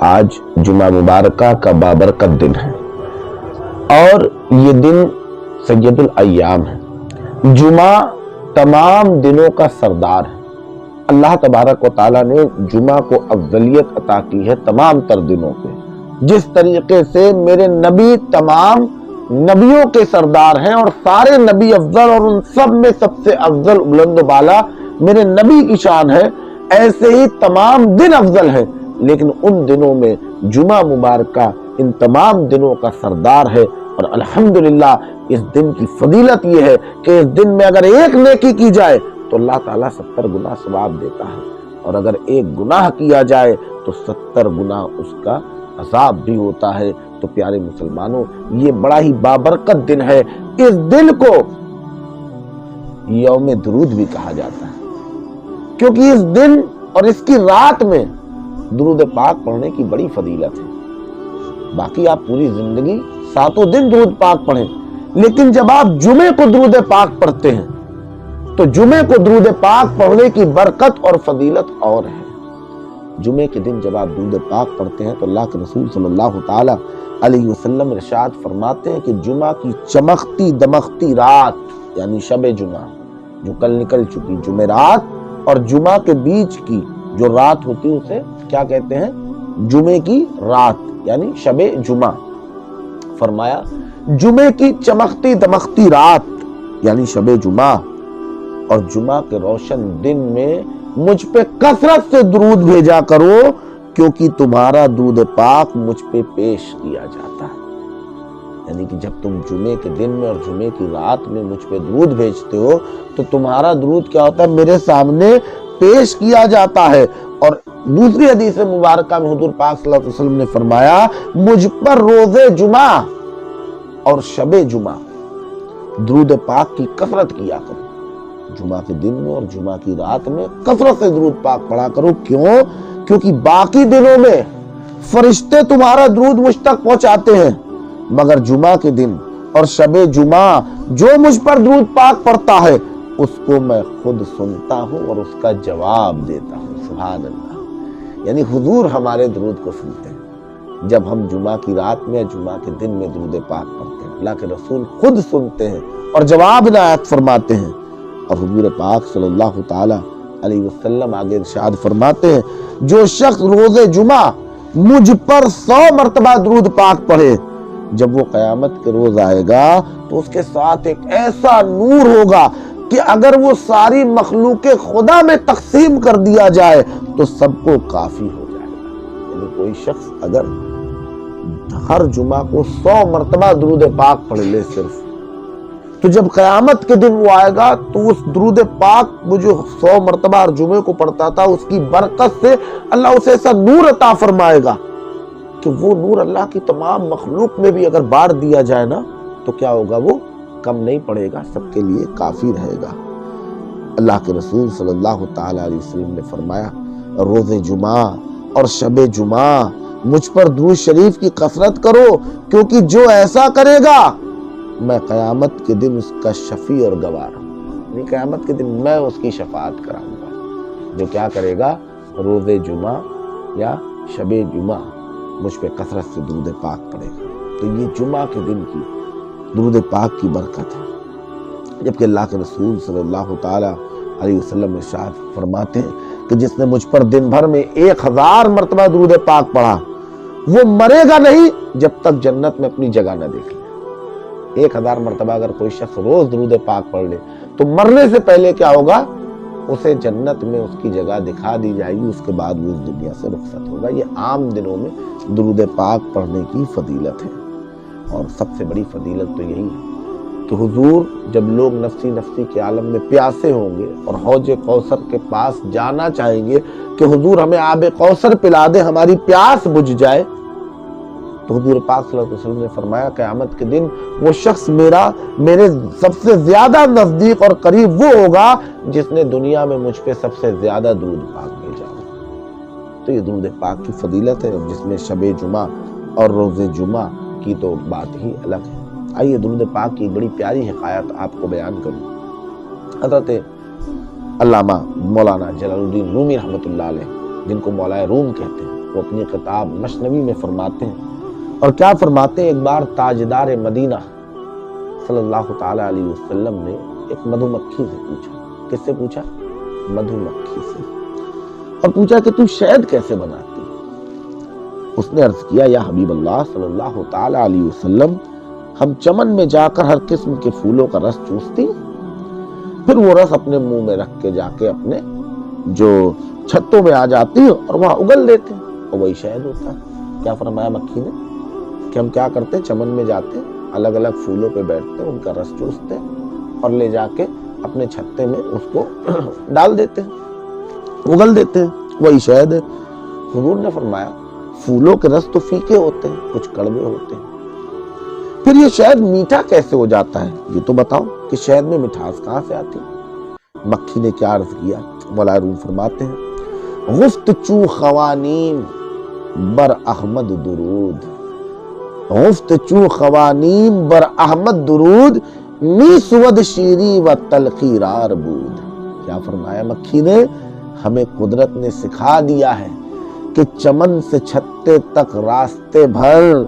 آج جمعہ مبارکہ کا بابرکت دن ہے اور یہ دن سید الایام ہے۔ جمعہ تمام دنوں کا سردار ہے۔ اللہ تبارک و تعالیٰ نے جمعہ کو افضلیت عطا کی ہے تمام تر دنوں پہ، جس طریقے سے میرے نبی تمام نبیوں کے سردار ہیں اور سارے نبی افضل اور ان سب میں سب سے افضل بلند و بالا میرے نبی کی شان ہے، ایسے ہی تمام دن افضل ہیں، لیکن ان دنوں میں جمعہ مبارکہ ان تمام دنوں کا سردار ہے۔ اور الحمدللہ اس دن کی فضیلت یہ ہے کہ اس دن میں اگر ایک نیکی کی جائے تو اللہ تعالیٰ 70 گنا ثواب دیتا ہے، اور اگر ایک گناہ کیا جائے تو 70 گنا اس کا عذاب بھی ہوتا ہے۔ تو پیارے مسلمانوں، یہ بڑا ہی بابرکت دن ہے۔ اس دن کو یوم درود بھی کہا جاتا ہے، کیونکہ اس دن اور اس کی رات میں درود پاک پڑھنے کی بڑی فضیلت ہے۔ باقی آپ پوری زندگی ساتوں دن درود پاک پڑھیں، لیکن جب آپ جمعے کو درود پاک پڑھتے ہیں تو جمعے کو درود پاک پڑھنے کی برکت اور فضیلت اور ہے۔ جمعے کے دن جب آپ درود پاک پڑھتے ہیں تو اللہ کے رسول صلی اللہ تعالی علیہ وسلم ارشاد فرماتے ہیں کہ جمعہ کی چمکتی دمکتی رات یعنی شب جمعہ جو کل نکل چکی جمعرات اور جمعہ کے بیچ کی جو رات ہوتی ہے اسے کیا کہتے ہیں؟ جمعے کی رات یعنی شب جمعہ۔ فرمایا جمعے کی چمکتی دمکتی رات یعنی شب جمعہ اور جمعہ کے روشن دن میں مجھ پہ کثرت سے درود بھیجا کرو، کیونکہ تمہارا درود پاک مجھ پہ پیش کیا جاتا ہے۔ یعنی کہ جب تم جمعے کے دن میں اور جمعے کی رات میں مجھ پہ درود بھیجتے ہو تو تمہارا درود کیا ہوتا ہے؟ میرے سامنے پیش کیا جاتا ہے۔ اور دوسری حدیث مبارکہ میں حضور پاک صلی اللہ علیہ وسلم نے فرمایا مجھ پر روز جمعہ اور شب جمعہ درود پاک کی کثرت کیا کرو۔ جمعہ کے دن میں اور جمعہ کی رات میں کثرت سے درود پاک پڑھا کرو۔ کیوں؟ کیونکہ باقی دنوں میں فرشتے تمہارا درود مجھ تک پہنچاتے ہیں، مگر جمعہ کے دن اور شب جمعہ جو مجھ پر درود پاک پڑھتا ہے اس کو میں خود سنتا ہوں اور اس کا جواب دیتا ہوں۔ سبحان اللہ، یعنی حضور ہمارے درود کو سنتے ہیں۔ جب ہم جمعہ کی رات میں جمعہ کے دن میں درود پاک پڑھتے ہیں، اللہ کے رسول خود سنتے ہیں اور جواب عنایت فرماتے ہیں۔ اور حضور پاک صلی اللہ تعالی علیہ وسلم آگے ارشاد فرماتے ہیں جو شخص روز جمعہ مجھ پر 100 مرتبہ درود پاک پڑھے، جب وہ قیامت کے روز آئے گا تو اس کے ساتھ ایک ایسا نور ہوگا کہ اگر وہ ساری مخلوق خدا میں تقسیم کر دیا جائے تو سب کو کافی ہو جائے گا۔ یعنی کوئی شخص اگر ہر جمعہ کو 100 مرتبہ درود پاک پڑھ لے صرف، تو جب قیامت کے دن وہ آئے گا تو اس درود پاک وہ جو 100 مرتبہ ہر جمعے کو پڑھتا تھا اس کی برکت سے اللہ اسے ایسا نور عطا فرمائے گا کہ وہ نور اللہ کی تمام مخلوق میں بھی اگر بانٹ دیا جائے نا تو کیا ہوگا؟ وہ کم نہیں پڑے گا، سب کے لیے کافی رہے گا۔ اللہ کے رسول صلی اللہ تعالی علیہ وسلم نے فرمایا روز جمعہ اور شب جمعہ مجھ پر درود شریف کی کثرت کرو، کیونکہ جو ایسا کرے گا میں قیامت کے دن اس کا شفیع اور گواہ ہوں۔ یعنی قیامت کے دن میں اس کی شفاعت کراؤں گا جو کیا کرے گا؟ روز جمعہ یا شب جمعہ مجھ پہ کثرت سے درود پاک پڑے گا۔ تو یہ جمعہ کے دن کی درود پاک کی برکت ہے۔ جبکہ اللہ کے رسول صلی اللہ تعالی علیہ وسلم ارشاد فرماتے ہیں کہ جس نے مجھ پر دن بھر میں 1000 مرتبہ درود پاک پڑھا وہ مرے گا نہیں جب تک جنت میں اپنی جگہ نہ دیکھ لے۔ 1000 مرتبہ اگر کوئی شخص روز درود پاک پڑھ لے تو مرنے سے پہلے کیا ہوگا؟ اسے جنت میں اس کی جگہ دکھا دی جائے گی، اس کے بعد وہ اس دنیا سے رخصت ہوگا۔ یہ عام دنوں میں درود پاک پڑھنے کی فضیلت ہے، اور سب سے بڑی فضیلت تو یہی ہے کہ حضور جب لوگ نفسی نفسی کے عالم میں پیاسے ہوں گے اور حوض کوثر کے پاس جانا چاہیں گے کہ حضور ہمیں آب کوثر پلا دے ہماری پیاس بجھ جائے، تو حضور پاک صلی اللہ علیہ وسلم نے فرمایا قیامت کے دن وہ شخص میرے سب سے زیادہ نزدیک اور قریب وہ ہوگا جس نے دنیا میں مجھ پہ سب سے زیادہ درود پاک بھیجا ہوگا۔ تو یہ درود پاک کی فضیلت ہے، جس میں شب جمعہ اور روز جمعہ کی تو بات ہی الگ ہے۔ آئیے درود پاک کی بڑی پیاری حکایت آپ کو بیان کروں۔ حضرت علامہ مولانا جلال الدین رومی رحمۃ اللہ علیہ، جن کو مولا روم کہتے ہیں، وہ اپنی کتاب مشنوی میں فرماتے ہیں، اور کیا فرماتے ہیں، ایک بار تاجدار مدینہ صلی اللہ تعالی علیہ وسلم نے ایک مدھو مکھی سے پوچھا۔ کس سے پوچھا؟ مدھو مکھی سے، اور پوچھا کہ تو شہد کیسے بناتی؟ اس نے عرض کیا، یا حبیب اللہ صلی اللہ تعالی علیہ وسلم، ہم چمن میں جا کر ہر قسم کے پھولوں کا رس چوستی، پھر وہ رس اپنے منہ میں رکھ کے جا کے اپنے جو چھتوں میں آ جاتی اور وہاں اگل دیتے اور وہی شہد ہوتا ہے۔ کیا فرمایا مکھی نے کہ ہم کیا کرتے، چمن میں جاتے، الگ الگ پھولوں پہ بیٹھتے، ان کا رس چوستے اور لے جا کے اپنے چھتے میں اس کو ڈال دیتے، اگل دیتے، وہی شہد ہے۔ حضور نے فرمایا پھولوں کے رس تو پھیکے ہوتے ہیں، کچھ کڑوے ہوتے ہیں، پھر یہ شہد میٹھا کیسے ہو جاتا ہے؟ یہ تو بتاؤ کہ شہد میں مٹھاس کہاں سے آتی؟ مکھی نے کیا عرض کیا؟ مولا روم فرماتے ہیں، گفت چو خوانین بر احمد درود، گفت چو خوانین بر احمد درود، می سود شیری و تلخی رار بود۔ کیا فرمایا مکھی نے؟ ہمیں قدرت نے سکھا دیا ہے کہ چمن سے چھتے تک راستے بھر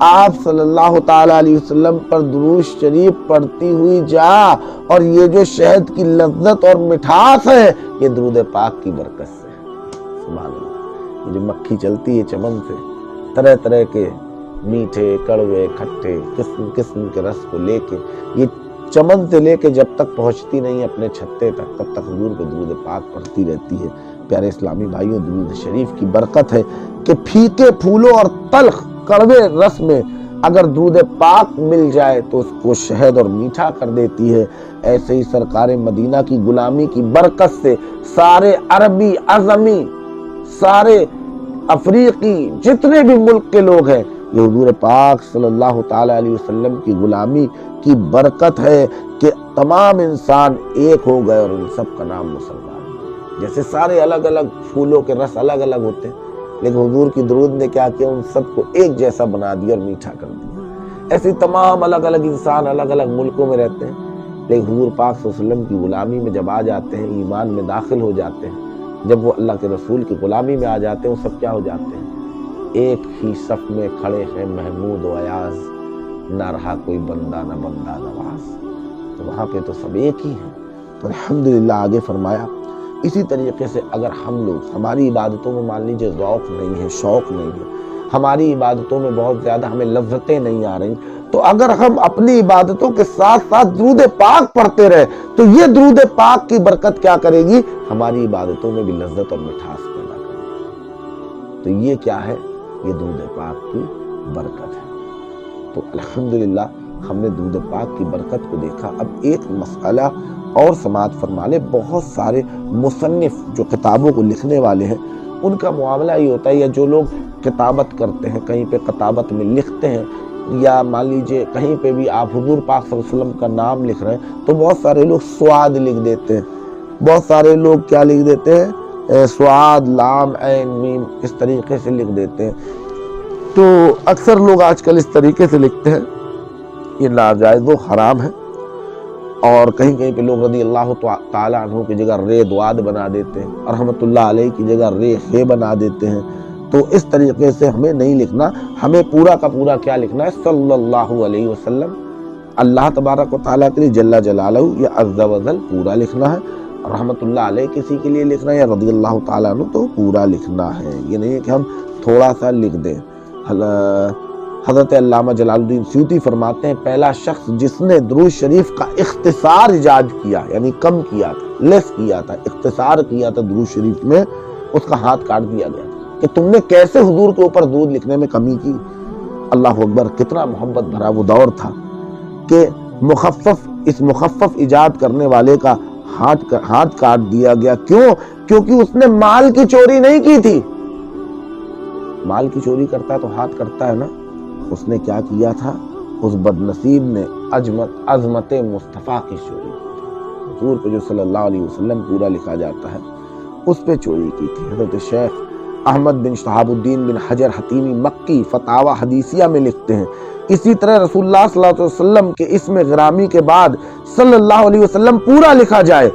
آپ صلی اللہ تعالی علیہ وسلم پر درود شریف پڑھتی ہوئی جا، اور یہ جو شہد کی لذت اور مٹھاس ہے یہ درود پاک کی برکت سے۔ سبحان اللہ، یہ جو مکھی چلتی ہے چمن سے، طرح طرح کے میٹھے کڑوے کھٹے قسم قسم کے رس کو لے کے، یہ چمن سے لے کے جب تک پہنچتی نہیں اپنے چھتے تک، تب تک حضور پہ درود پاک پڑھتی رہتی ہے۔ پیارے اسلامی بھائیوں، درود شریف کی برکت ہے کہ پھیکے پھولوں اور تلخ کڑوے رس میں اگر درود پاک مل جائے تو اس کو شہد اور میٹھا کر دیتی ہے۔ ایسے ہی سرکار مدینہ کی غلامی کی برکت سے سارے عربی اعظمی، سارے افریقی، جتنے بھی ملک کے لوگ ہیں، یہ حضور پاک صلی اللہ تعالی علیہ وسلم کی غلامی کی برکت ہے کہ تمام انسان ایک ہو گئے اور ان سب کا نام مسلمان۔ جیسے سارے الگ الگ پھولوں کے رس الگ الگ ہوتے ہیں، لیکن حضور کی درود نے کیا کیا، ان سب کو ایک جیسا بنا دیا اور میٹھا کر دیا۔ ایسے تمام الگ الگ انسان الگ الگ ملکوں میں رہتے ہیں، لیکن حضور پاک صلی اللہ علیہ وسلم کی غلامی میں جب آ جاتے ہیں، ایمان میں داخل ہو جاتے ہیں، جب وہ اللہ کے رسول کی غلامی میں آ جاتے ہیں، وہ سب کیا ہو جاتے ہیں، ایک ہی صف میں کھڑے ہیں محمود و ایاز، نہ رہا کوئی بندہ نہ بندہ نواز۔ تو وہاں پہ تو سب ایک ہی ہیں۔ تو الحمدللہ آگے فرمایا، اسی طریقے سے اگر ہم لوگ، ہماری عبادتوں میں مان لیجیے ذوق نہیں ہے، شوق نہیں ہے، ہماری عبادتوں میں بہت زیادہ ہمیں لذتیں نہیں آ رہی، تو اگر ہم اپنی عبادتوں کے ساتھ ساتھ درود پاک پڑھتے رہے تو یہ درود پاک کی برکت کیا کرے گی، ہماری عبادتوں میں بھی لذت اور مٹھاس پیدا کرے گی۔ تو یہ کیا ہے؟ یہ درود پاک کی برکت ہے۔ تو الحمدللہ ہم نے درود پاک کی برکت کو دیکھا۔ اب ایک مسئلہ اور سماعت فرما لے، بہت سارے مصنف جو کتابوں کو لکھنے والے ہیں ان کا معاملہ یہ ہوتا ہے، یا جو لوگ کتابت کرتے ہیں، کہیں پہ کتابت میں لکھتے ہیں، یا مان لیجئے کہیں پہ بھی آپ حضور پاک صلی اللہ علیہ وسلم کا نام لکھ رہے ہیں تو بہت سارے لوگ سواد لکھ دیتے ہیں، بہت سارے لوگ کیا لکھ دیتے ہیں، سواد لام عین میم، اس طریقے سے لکھ دیتے ہیں۔ تو اکثر لوگ آج کل اس طریقے سے لکھتے ہیں، یہ ناجائز و حرام ہے۔ اور کہیں کہیں پہ لوگ رضی اللہ تعالیٰ عنہ کی جگہ رے دواد بنا دیتے ہیں، اور رحمت اللہ علیہ کی جگہ رے خے بنا دیتے ہیں۔ تو اس طریقے سے ہمیں نہیں لکھنا، ہمیں پورا کا پورا کیا لکھنا ہے، صلی اللہ علیہ وسلم، اللہ تبارک و تعالیٰ کے لیے جل جلالہ یا عز و جل پورا لکھنا ہے، اور رحمت اللہ علیہ کسی کے لیے لکھنا ہے یا رضی اللہ تعالیٰ عنہ تو پورا لکھنا ہے۔ یہ نہیں ہے کہ ہم تھوڑا سا لکھ دیں۔ حضرت علامہ جلال الدین سیوطی فرماتے ہیں، پہلا شخص جس نے درود شریف کا اختصار ایجاد کیا، یعنی کم کیا تھا، لیس کیا تھا، اختصار کیا تھا درود شریف میں، اس کا ہاتھ کاٹ دیا گیا کہ تم نے کیسے حضور کے اوپر درود لکھنے میں کمی کی۔ اللہ اکبر، کتنا محبت بھرا وہ دور تھا کہ اس مخفف ایجاد کرنے والے کا ہاتھ کاٹ دیا گیا۔ کیوں؟ کیونکہ اس نے مال کی چوری نہیں کی تھی۔ مال کی چوری کرتا ہے تو ہاتھ کٹتا ہے نا۔ اس نے کیا کیا تھا؟ اس بدنصیب نے عظمت مصطفیٰ کی چوری کی تھی۔ حضور پہ جو صلی اللہ علیہ وسلم پورا لکھا جاتا ہے اس پہ چوری کی تھی۔ حضرت شیخ احمد بن شہاب الدین بن حجر حتیمی مکی فتاوی حدیثیہ میں لکھتے ہیں، اسی طرح رسول اللہ صلی اللہ علیہ وسلم کے اسم گرامی کے بعد صلی اللہ علیہ وسلم پورا لکھا جائے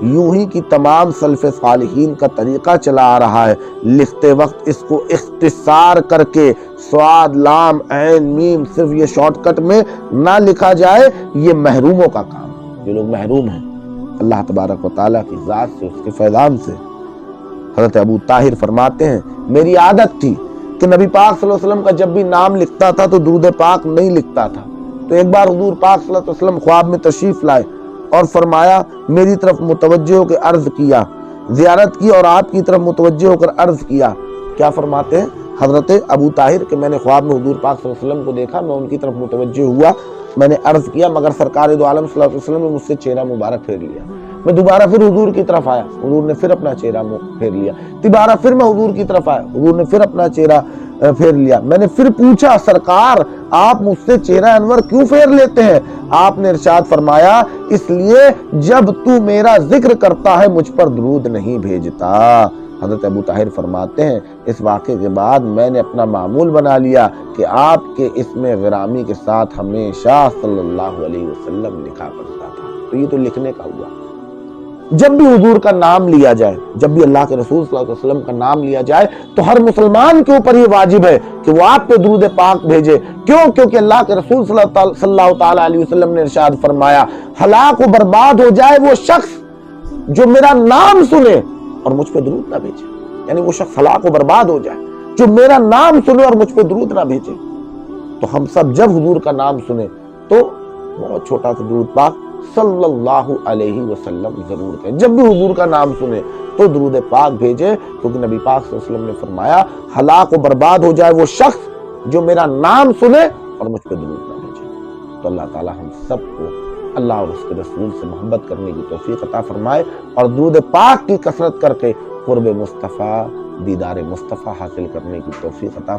یوں ہی کی تمام سلف صالحین کا طریقہ چلا آ رہا ہے، لکھتے وقت اس کو اختصار کر کے صاد لام عین میم صرف یہ شارٹ کٹ میں نہ لکھا جائے، یہ محروموں کا کام ہے، جو لوگ محروم ہیں اللہ تبارک و تعالیٰ کی ذات سے، اس کے فیضان سے۔ حضرت ابو طاہر فرماتے ہیں میری عادت تھی کہ نبی پاک صلی اللہ علیہ وسلم کا جب بھی نام لکھتا تھا تو درود پاک نہیں لکھتا تھا، تو ایک بار حضور پاک صلی اللہ علیہ وسلم خواب میں تشریف لائے اور فرمایا میری طرف متوجہ ہو کے عرض کیا، زیارت کی اور آپ کی طرف متوجہ ہو کر عرض کیا۔ کیا فرماتے ہیں حضرت ابو طاہر کہ میں نے خواب میں حضور پاک صلی اللہ علیہ وسلم کو دیکھا، میں ان کی طرف متوجہ ہوا، میں نے عرض کیا مگر سرکار دو عالم صلی اللہ علیہ وسلم نے مجھ سے چہرہ مبارک پھیر لیا۔ میں دوبارہ پھر حضور کی طرف آیا، حضور نے پھر اپنا چہرہ پھیر لیا، دوبارہ پھر میں حضور کی طرف آیا، حضور نے پھر اپنا چہرہ پھیر لیا۔ میں نے پھر پوچھا سرکار آپ مجھ سے چہرہ انور کیوں پھیر لیتے ہیں؟ آپ نے ارشاد فرمایا اس لیے جب تو میرا ذکر کرتا ہے مجھ پر درود نہیں بھیجتا۔ حضرت ابو طاہر فرماتے ہیں اس واقعے کے بعد میں نے اپنا معمول بنا لیا کہ آپ کے اسم غرامی کے ساتھ ہمیشہ صلی اللہ علیہ وسلم لکھا کرتا تھا۔ تو یہ تو لکھنے کا ہوا۔ جب بھی حضور کا نام لیا جائے، جب بھی اللہ کے رسول صلی اللہ علیہ وسلم کا نام لیا جائے تو ہر مسلمان کے اوپر یہ واجب ہے کہ وہ آپ پہ درود پاک بھیجے۔ کیوں؟ کیونکہ اللہ کے رسول صلی اللہ تعالیٰ علیہ وسلم نے ارشاد فرمایا ہلاک و برباد ہو جائے وہ شخص جو میرا نام سنے اور مجھ پہ درود نہ بھیجے، یعنی وہ شخص ہلاک و برباد ہو جائے جو میرا نام سنے اور مجھ پہ درود نہ بھیجے۔ تو ہم سب جب حضور کا نام سنیں تو بہت چھوٹا سا درود پاک صلی اللہ علیہ وسلم ضرور کہیں۔ جب بھی حضور کا نام سنے تو درود پاک بھیجے، کیونکہ نبی پاک صلی اللہ علیہ وسلم نے فرمایا ہلاک و برباد ہو جائے وہ شخص جو میرا نام سنے اور مجھ پہ درود نہ بھیجے۔ تو اللہ تعالی ہم سب کو اللہ اور اس کے رسول سے محبت کرنے کی توفیق عطا فرمائے اور درود پاک کی کثرت کر کے قرب مصطفیٰ، دیدار مصطفیٰ حاصل کرنے کی توفیق عطا